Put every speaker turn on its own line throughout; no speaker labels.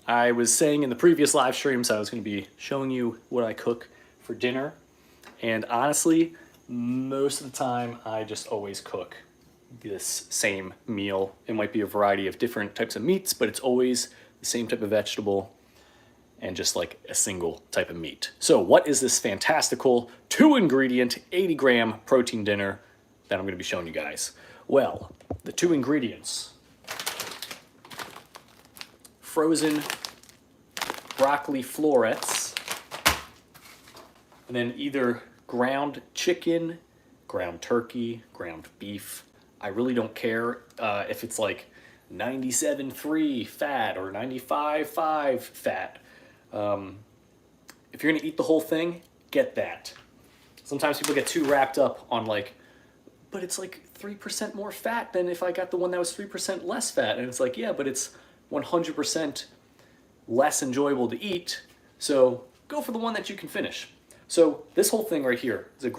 I was saying in the previous live streams I was going to be showing you what I cook for dinner, and honestly, most of the time I just always cook this same meal. It might be a variety of different types of meats, but it's always the same type of vegetable and just like a single type of meat. So what is this fantastical 2-ingredient, 80-gram protein dinner that I'm going to be showing you guys? Well, the 2 ingredients: frozen broccoli florets, and then either ground chicken, ground turkey, ground beef. I really don't care if it's like 97.3 fat or 95.5 fat. If you're gonna eat the whole thing, get that. Sometimes people get too wrapped up on like, but it's like 3% more fat than if I got the one that was 3% less fat. And it's like, yeah, but it's 100% less enjoyable to eat. So go for the one that you can finish. So this whole thing right here is a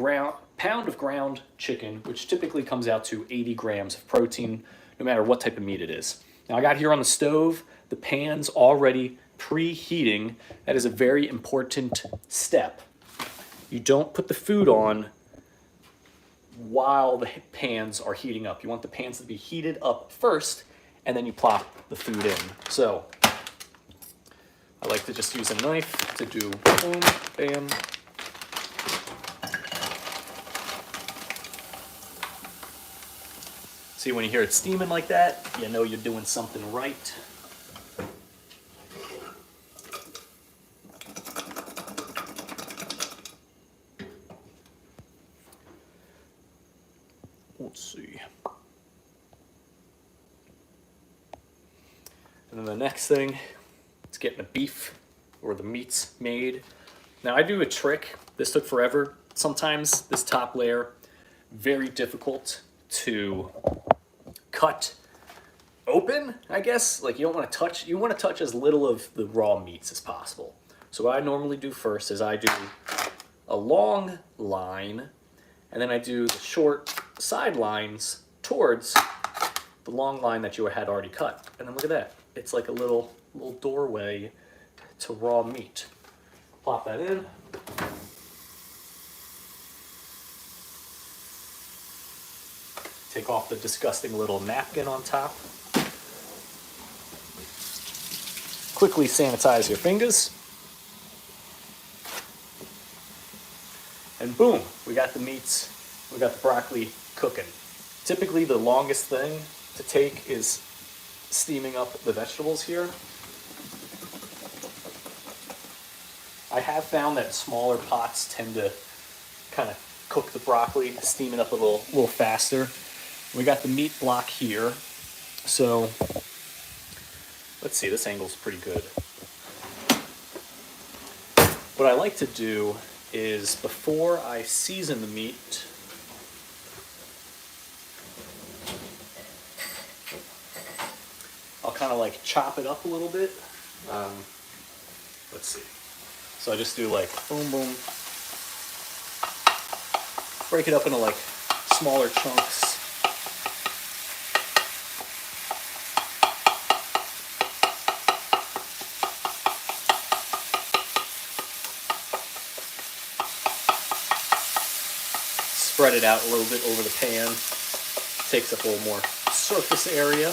pound of ground chicken, which typically comes out to 80 grams of protein, no matter what type of meat it is. Now I got here on the stove, the pan's already preheating. That is a very important step. You don't put the food on while the pans are heating up. You want the pans to be heated up first, and then you plop the food in. So I like to just use a knife to do boom, bam. See, when you hear it steaming like that, you know you're doing something right. Let's see. And then the next thing is getting the beef or the meats made. Now I do a trick. This took forever. Sometimes this top layer, very difficult to cut open, I guess. Like you don't want to touch, you want to touch as little of the raw meats as possible. So what I normally do first is I do a long line, and then I do the short side lines towards the long line that you had already cut. And then look at that. It's like a little doorway to raw meat. Plop that in. Take off the disgusting little napkin on top. Quickly sanitize your fingers. And boom, we got the meats, we got the broccoli cooking. Typically the longest thing to take is steaming up the vegetables here. I have found that smaller pots tend to kind of cook the broccoli, steam it up a little faster. We got the meat block here, so let's see, this angle's pretty good. What I like to do is before I season the meat, I'll kind of like chop it up a little bit. Let's see. So I just do like boom, boom. Break it up into like smaller chunks. Spread it out a little bit over the pan. Takes up a little more surface area.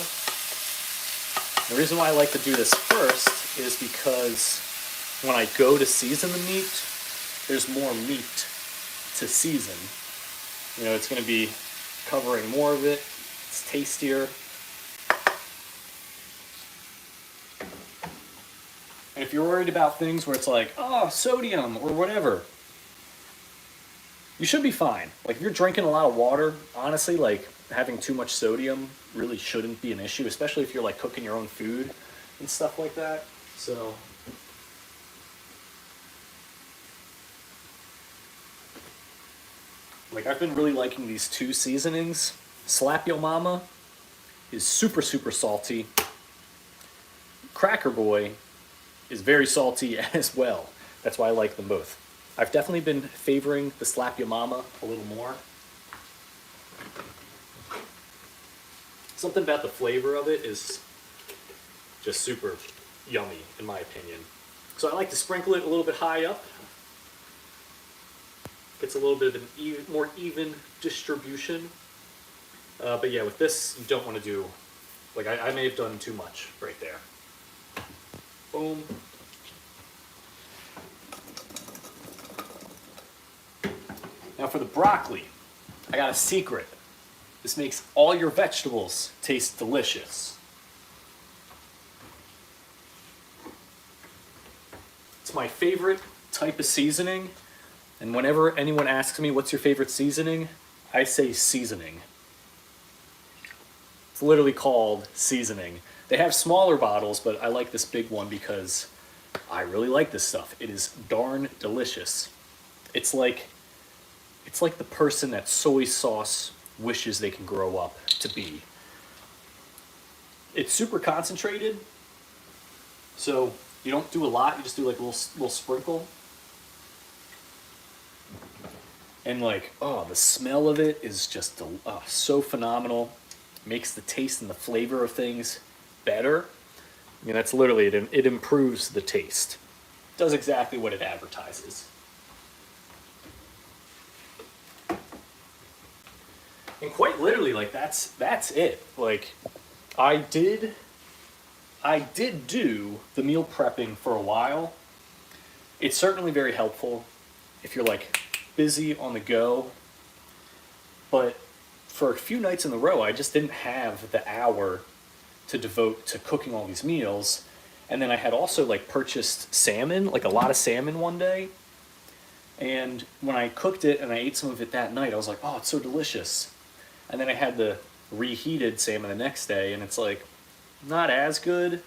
The reason why I like to do this first is because when I go to season the meat, there's more meat to season. You know, it's going to be covering more of it. It's tastier. And if you're worried about things where it's like, oh, sodium or whatever, you should be fine. Like if you're drinking a lot of water, honestly, like having too much sodium really shouldn't be an issue, especially if you're like cooking your own food and stuff like that. So like I've been really liking these 2 seasonings. Slap Yo Mama is super, super salty. Cracker Boy is very salty as well. That's why I like them both. I've definitely been favoring the Slap Yo Mama a little more. Something about the flavor of it is just super, yummy, in my opinion. So I like to sprinkle it a little bit high up. Gets a little bit of an more even distribution. But yeah, with this, you don't want to do, like I may have done too much right there. Boom. Now for the broccoli, I got a secret. This makes all your vegetables taste delicious. It's my favorite type of seasoning, and whenever anyone asks me what's your favorite seasoning, I say seasoning. It's literally called seasoning. They have smaller bottles, but I like this big one because I really like this stuff. It is darn delicious. It's like the person that soy sauce wishes they can grow up to be. It's super concentrated, so you don't do a lot, you just do like a little sprinkle. And like, oh, the smell of it is just so phenomenal. Makes the taste and the flavor of things better. I mean, that's literally it. It improves the taste. Does exactly what it advertises. And quite literally, like that's it. Like, I did do the meal prepping for a while. It's certainly very helpful if you're like busy on the go. But for a few nights in a row, I just didn't have the hour to devote to cooking all these meals. And then I had also like purchased salmon, like a lot of salmon one day. And when I cooked it and I ate some of it that night, I was like, oh, it's so delicious. And then I had the reheated salmon the next day, and it's like not as good.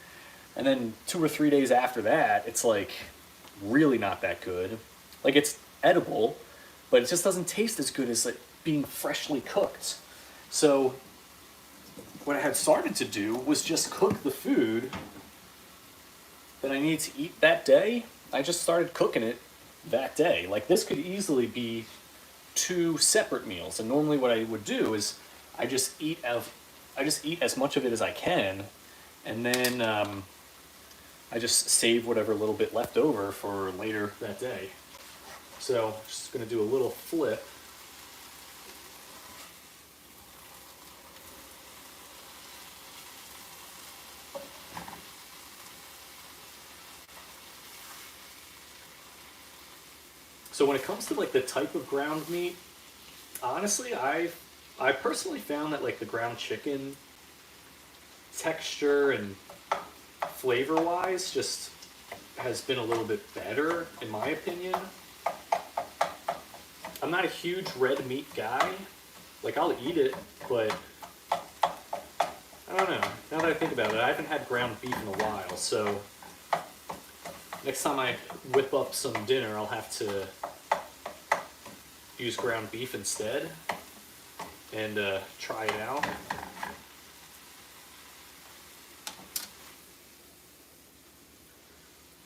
And then 2 or 3 days after that, it's like really not that good. Like, it's edible, but it just doesn't taste as good as like being freshly cooked. So what I had started to do was just cook the food that I needed to eat that day. I just started cooking it that day. Like, this could easily be 2 separate meals, and normally what I would do is I just eat as much of it as I can, and then I just save whatever little bit left over for later that day. So just gonna do a little flip. So when it comes to like the type of ground meat, honestly, I personally found that like the ground chicken texture and flavor wise just has been a little bit better in my opinion. I'm not a huge red meat guy. Like, I'll eat it, but I don't know. Now that I think about it, I haven't had ground beef in a while, so next time I whip up some dinner, I'll have to use ground beef instead and try it out.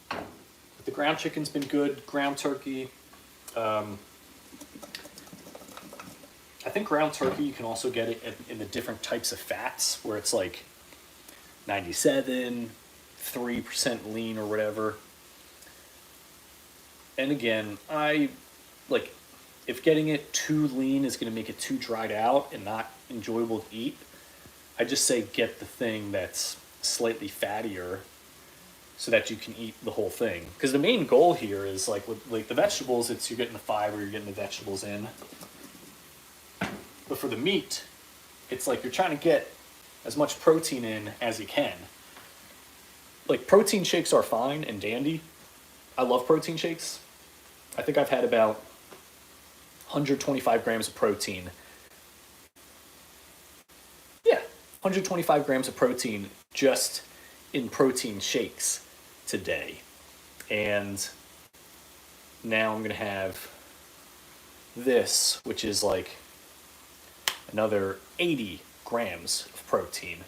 But the ground chicken's been good. Ground turkey. I think ground turkey, you can also get it in the different types of fats, where it's like 97, 3% lean or whatever. And again, if getting it too lean is going to make it too dried out and not enjoyable to eat, I just say get the thing that's slightly fattier so that you can eat the whole thing. Because the main goal here is like with like the vegetables, it's you're getting the fiber, you're getting the vegetables in. But for the meat, it's like you're trying to get as much protein in as you can. Like, protein shakes are fine and dandy. I love protein shakes. I think I've had about 125 grams of protein. Yeah, 125 grams of protein just in protein shakes today. And now I'm going to have this, which is like another 80 grams of protein.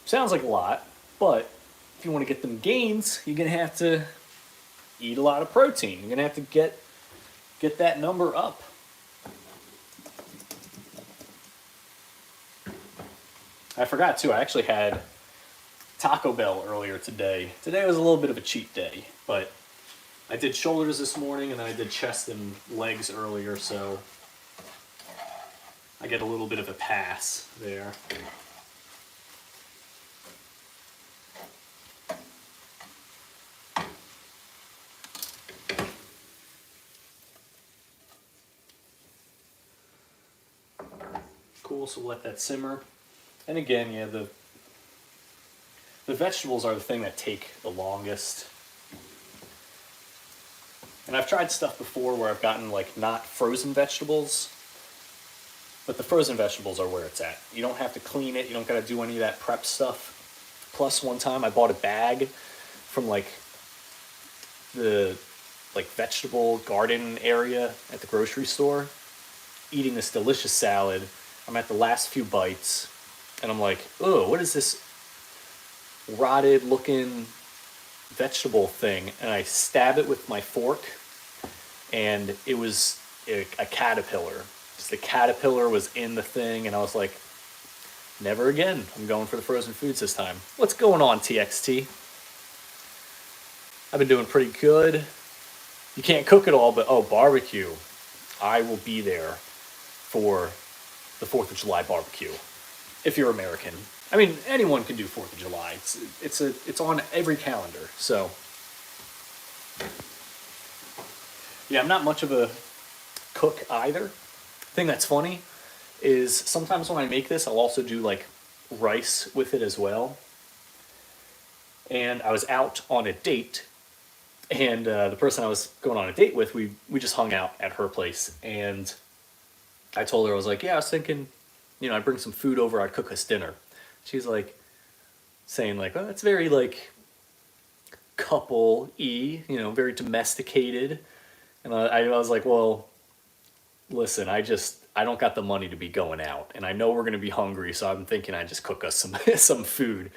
Sounds like a lot, but if you want to get them gains, you're going to have to eat a lot of protein. You're going to have to get that number up. I forgot too, I actually had Taco Bell earlier today. Today was a little bit of a cheat day, but I did shoulders this morning and then I did chest and legs earlier, so I get a little bit of a pass there. Cool, so we'll let that simmer. And again, yeah, the vegetables are the thing that take the longest. And I've tried stuff before where I've gotten like not frozen vegetables, but the frozen vegetables are where it's at. You don't have to clean it, you don't gotta do any of that prep stuff. Plus one time I bought a bag from like the vegetable garden area at the grocery store, eating this delicious salad. I'm at the last few bites and I'm like, oh, what is this rotted looking vegetable thing? And I stab it with my fork and it was a caterpillar. Just the caterpillar was in the thing and I was like, never again. I'm going for the frozen foods this time. What's going on, TXT? I've been doing pretty good. You can't cook it all, but oh, barbecue. I will be there for the 4th of July barbecue. If you're American. I mean, anyone can do 4th of July. It's on every calendar, so. Yeah, I'm not much of a cook either. Thing that's funny is sometimes when I make this, I'll also do like rice with it as well. And I was out on a date, and the person I was going on a date with, we just hung out at her place, and I told her, I was like, yeah, I was thinking, I'd bring some food over, I'd cook us dinner. She's like, saying like, oh, that's very like couple-y, very domesticated. And I was like, well, listen, I don't got the money to be going out, and I know we're gonna be hungry, so I'm thinking I just cook us some some food.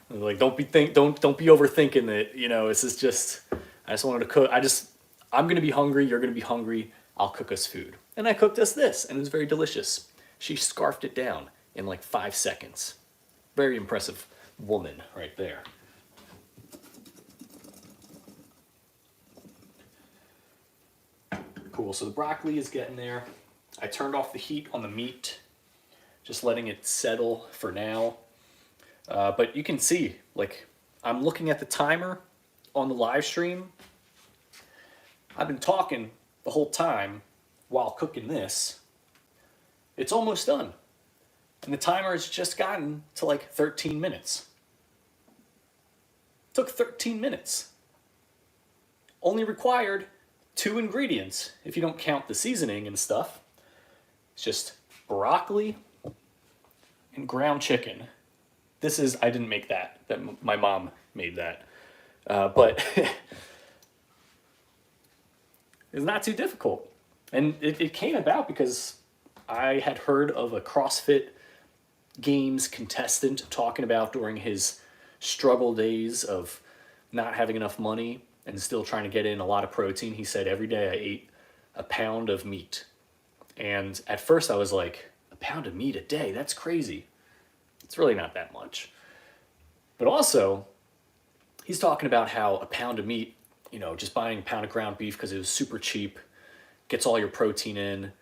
Like, don't be overthinking it. This is just, I just wanted to cook. I'm gonna be hungry. You're gonna be hungry. I'll cook us food. And I cooked us this, and it was very delicious. She scarfed it down in like 5 seconds. Very impressive woman right there. Cool, so the broccoli is getting there. I turned off the heat on the meat, just letting it settle for now. But you can see, like, I'm looking at the timer on the live stream. I've been talking the whole time while cooking this. It's almost done. And the timer has just gotten to like 13 minutes. It took 13 minutes. Only required 2 ingredients, if you don't count the seasoning and stuff. It's just broccoli and ground chicken. I didn't make that. My mom made that. But it's not too difficult. And it came about because I had heard of a CrossFit Games contestant talking about during his struggle days of not having enough money and still trying to get in a lot of protein. He said, every day I ate a pound of meat. And at first I was like, a pound of meat a day? That's crazy. It's really not that much. But also, he's talking about how a pound of meat, just buying a pound of ground beef because it was super cheap, gets all your protein in.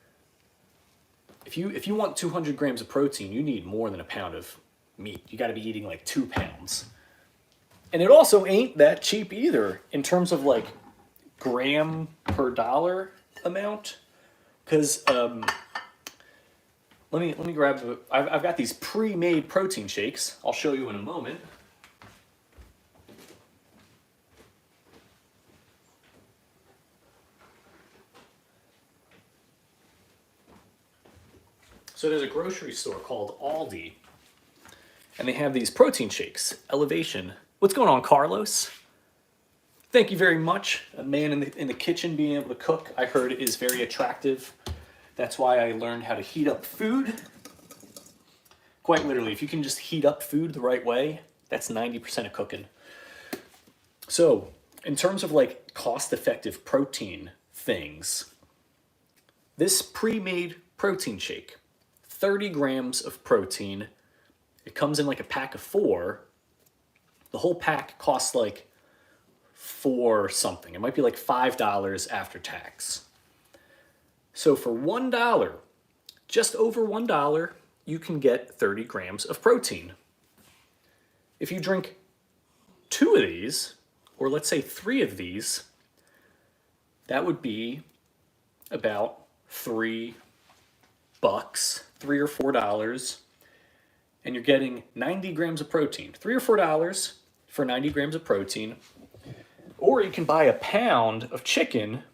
If you want 200 grams of protein, you need more than a pound of meat. You got to be eating like 2 pounds. And it also ain't that cheap either in terms of like gram per dollar amount. Because let me grab. I've got these pre-made protein shakes. I'll show you in a moment. So there's a grocery store called Aldi, and they have these protein shakes. Elevation. What's going on, Carlos? Thank you very much. A man in the kitchen being able to cook, I heard, is very attractive. That's why I learned how to heat up food. Quite literally, if you can just heat up food the right way, that's 90% of cooking. So, in terms of like cost-effective protein things, this pre-made protein shake, 30 grams of protein. It comes in like a pack of 4. The whole pack costs like $4 something. It might be like $5 after tax. So for $1, just over $1, you can get 30 grams of protein. If you drink 2 of these, or let's say 3 of these, that would be about $3, $3 or $4, and you're getting 90 grams of protein. $3 or $4 for 90 grams of protein. Or you can buy a pound of chicken,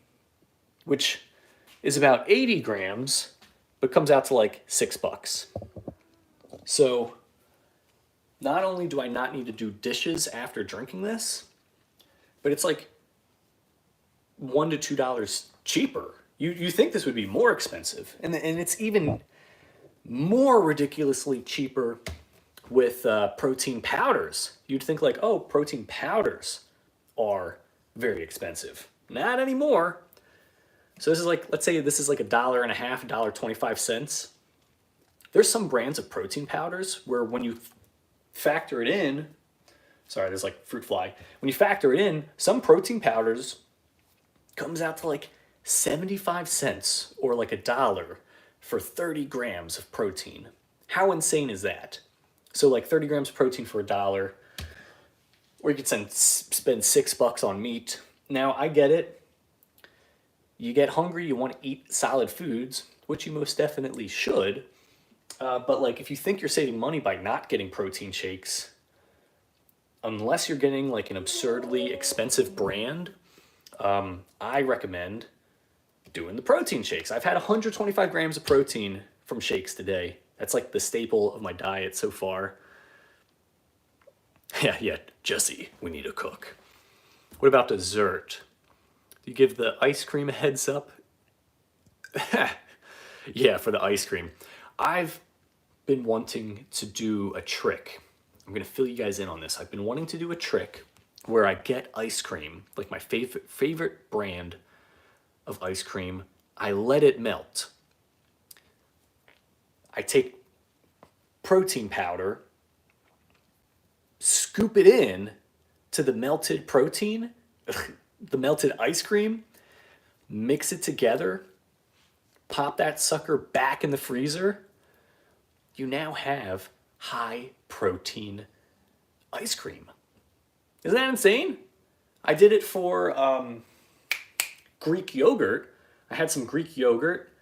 which is about 80 grams, but comes out to like $6. So not only do I not need to do dishes after drinking this, but it's like $1 to $2 cheaper. You think this would be more expensive, and it's even more ridiculously cheaper with protein powders. You'd think like, oh, protein powders are very expensive. Not anymore. So this is like, let's say this is like $1.50, $1.25. There's some brands of protein powders where when you factor it in, sorry, there's like fruit fly. When you factor it in, some protein powders comes out to like 75 cents or like $1 for 30 grams of protein. How insane is that? So like 30 grams of protein for $1, or you could spend $6 on meat. Now I get it. You get hungry, you want to eat solid foods, which you most definitely should. But like if you think you're saving money by not getting protein shakes, unless you're getting like an absurdly expensive brand, I recommend doing the protein shakes. I've had 125 grams of protein from shakes today. That's like the staple of my diet so far. Yeah, Jesse, we need a cook. What about dessert? Do you give the ice cream a heads up? Yeah, for the ice cream. I've been wanting to do a trick. I'm gonna fill you guys in on this. I've been wanting to do a trick where I get ice cream, like my favorite brand of ice cream. I let it melt. I take protein powder, scoop it in to the melted protein, the melted ice cream, mix it together, pop that sucker back in the freezer. You now have high protein ice cream. Isn't that insane? I did it for Greek yogurt. I had some Greek yogurt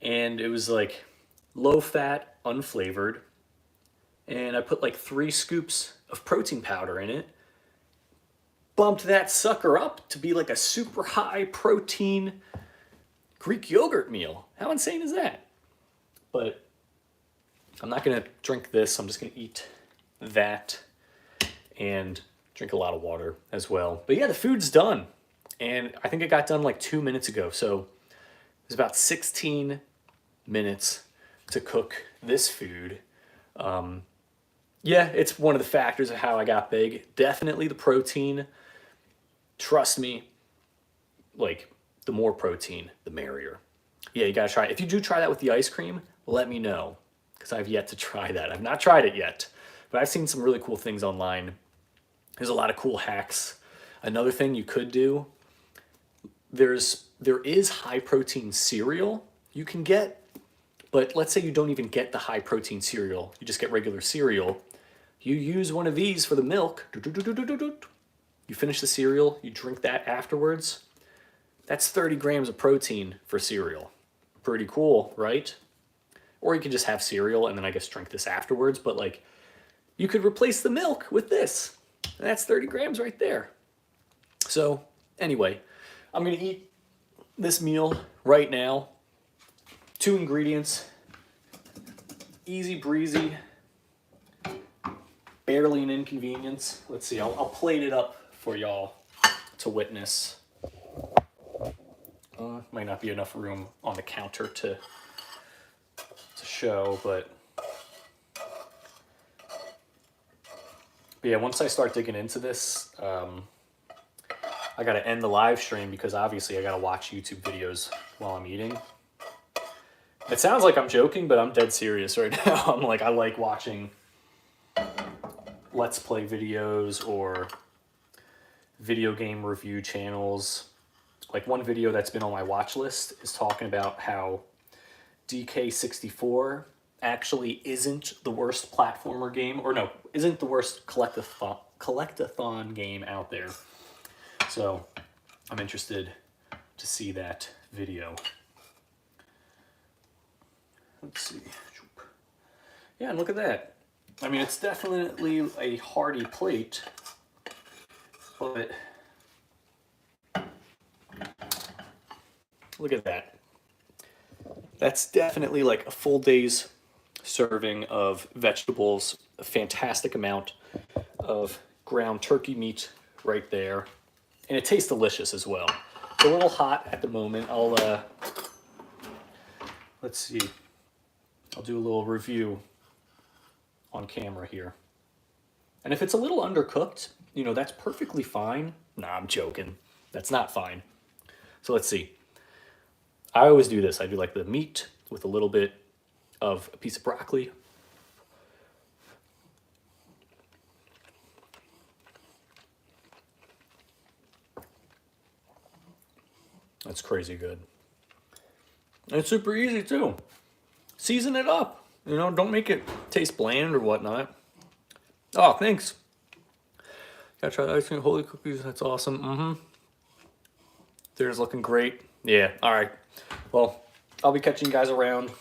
and it was like low fat, unflavored. And I put like 3 scoops of protein powder in it. Bumped that sucker up to be like a super high protein Greek yogurt meal. How insane is that? But I'm not gonna drink this. I'm just gonna eat that and drink a lot of water as well. But yeah, the food's done. And I think it got done like 2 minutes ago. So it's about 16 minutes to cook this food. Yeah, it's one of the factors of how I got big. Definitely the protein. Trust me, like the more protein, the merrier. Yeah, you gotta try it. If you do try that with the ice cream, let me know, because I've yet to try that. I've not tried it yet, but I've seen some really cool things online. There's a lot of cool hacks. Another thing you could do, there is high protein cereal you can get, but let's say you don't even get the high protein cereal. You just get regular cereal. You use one of these for the milk. You finish the cereal, you drink that afterwards. That's 30 grams of protein for cereal. Pretty cool, right? Or you could just have cereal and then I guess drink this afterwards, but like you could replace the milk with this. And that's 30 grams right there. So anyway, I'm gonna eat this meal right now. 2 ingredients, easy breezy, barely an inconvenience. Let's see, I'll plate it up for y'all to witness. Might not be enough room on the counter to show, but yeah, once I start digging into this, I gotta end the live stream because obviously I gotta watch YouTube videos while I'm eating. It sounds like I'm joking, but I'm dead serious right now. I like watching Let's Play videos or video game review channels. Like one video that's been on my watch list is talking about how DK64 actually isn't the worst platformer game, or no, isn't the worst collectathon game out there. So I'm interested to see that video. Let's see. Yeah, and look at that. I mean, it's definitely a hardy plate, but look at that. That's definitely like a full day's serving of vegetables, a fantastic amount of ground turkey meat right there. And it tastes delicious as well. It's a little hot at the moment. Let's see. I'll do a little review on camera here. And if it's a little undercooked, you know, that's perfectly fine. Nah, I'm joking. That's not fine. So let's see. I always do this. I do like the meat with a little bit of a piece of broccoli. That's crazy good. And it's super easy too. Season it up. You know, don't make it taste bland or whatnot. Oh, thanks. Gotta try the ice cream holy cookies. That's awesome. Dinner's looking great. Yeah, all right. Well, I'll be catching you guys around.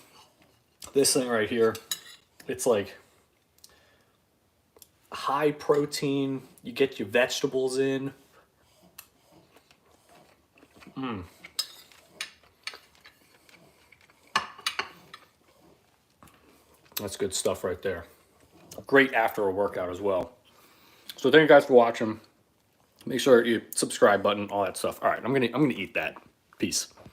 This thing right here, it's like high protein. You get your vegetables in. That's good stuff right there. Great after a workout as well. So thank you guys for watching. Make sure you subscribe button, all that stuff. All right, I'm gonna eat that. Peace.